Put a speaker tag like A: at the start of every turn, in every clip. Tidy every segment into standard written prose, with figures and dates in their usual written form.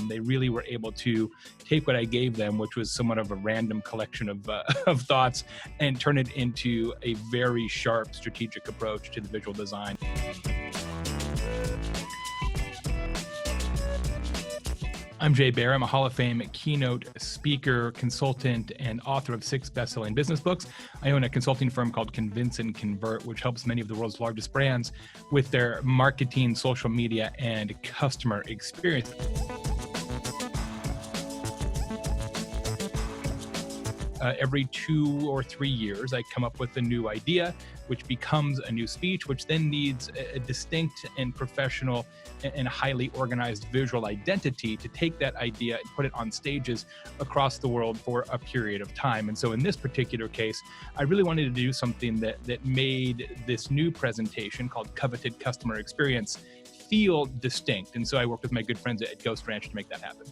A: outcome. They really were able to take what I gave them, which was somewhat of a random collection of of thoughts, and turn it into a very sharp strategic approach to the visual design. I'm Baer. I'm a Hall of Fame keynote speaker, consultant, and author of 6 best-selling business books. I own a consulting firm called Convince and Convert, which helps many of the world's largest brands with their marketing, social media, and customer experience. Every 2 or 3 years, I come up with a new idea, which becomes a new speech, which then needs a distinct and professional and highly organized visual identity to take that idea and put it on stages across the world for a period of time. And so in this particular case, I really wanted to do something that made this new presentation called Coveted Customer Experience feel distinct. And so I worked with my good friends at GhostRanch to make that happen.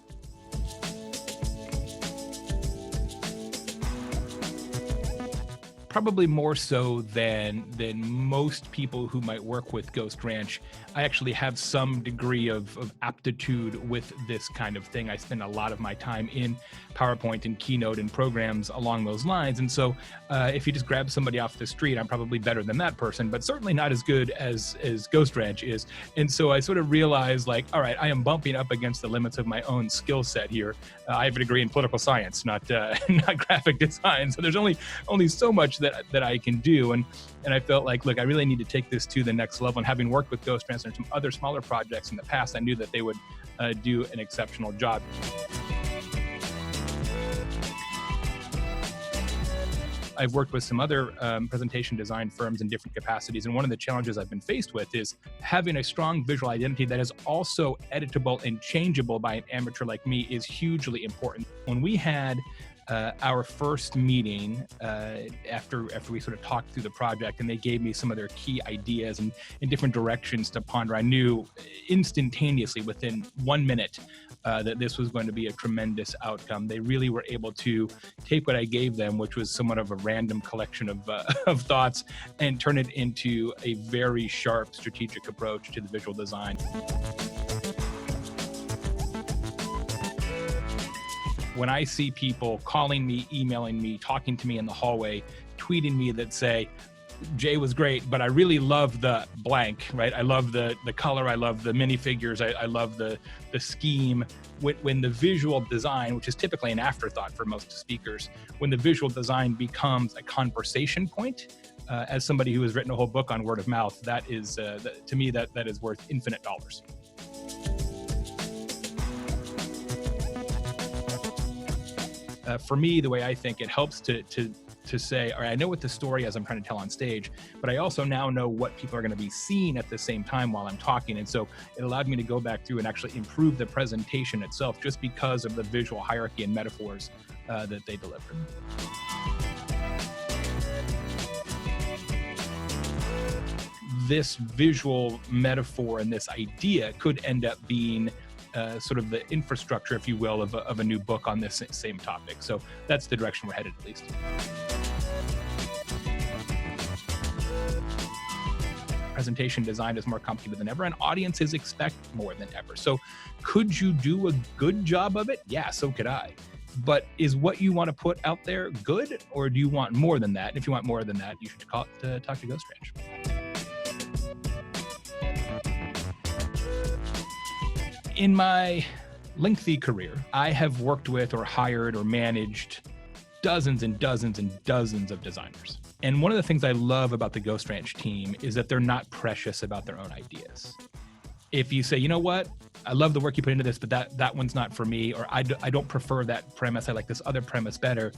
A: Probably more so than most people who might work with GhostRanch, I actually have some degree of aptitude with this kind of thing. I spend a lot of my time in PowerPoint and Keynote and programs along those lines. And so if you just grab somebody off the street, I'm probably better than that person, but certainly not as good as GhostRanch is. And so I sort of realized, like, all right, I am bumping up against the limits of my own skill set here. I have a degree in political science, not graphic design. So there's only so much that I can do. And I felt like, look, I really need to take this to the next level. And having worked with GhostRanch and some other smaller projects in the past, I knew that they would do an exceptional job. I've worked with some other presentation design firms in different capacities, and one of the challenges I've been faced with is having a strong visual identity that is also editable and changeable by an amateur like me is hugely important. When we had our first meeting after we sort of talked through the project, and they gave me some of their key ideas and in different directions to ponder, I knew instantaneously within 1 minute that this was going to be a tremendous outcome. They really were able to take what I gave them, which was somewhat of a random collection of thoughts, and turn it into a very sharp strategic approach to the visual design. When I see people calling me, emailing me, talking to me in the hallway, tweeting me that say, Jay was great, but I really love the blank, right? I love the color, I love the minifigures, I love the scheme. When the visual design, which is typically an afterthought for most speakers, when the visual design becomes a conversation point, as somebody who has written a whole book on word of mouth, that is, to me, that is worth infinite dollars. For me, the way I think it helps to say, all right, I know what the story is I'm trying to tell on stage, but I also now know what people are going to be seeing at the same time while I'm talking. And so it allowed me to go back through and actually improve the presentation itself just because of the visual hierarchy and metaphors that they delivered. This visual metaphor and this idea could end up being sort of the infrastructure, if you will, of a new book on this same topic. So that's the direction we're headed, at least. Presentation design is more complicated than ever, and audiences expect more than ever. So could you do a good job of it? Yeah, so could I. But is what you want to put out there good, or do you want more than that? And if you want more than that, you should talk to GhostRanch. In my lengthy career, I have worked with or hired or managed dozens and dozens and dozens of designers. And one of the things I love about the GhostRanch team is that they're not precious about their own ideas. If you say, you know what, I love the work you put into this, but that one's not for me, or I don't prefer that premise, I like this other premise better,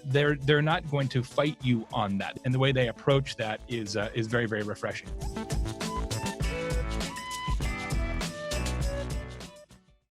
A: they're not going to fight you on that. And the way they approach that is very, very refreshing.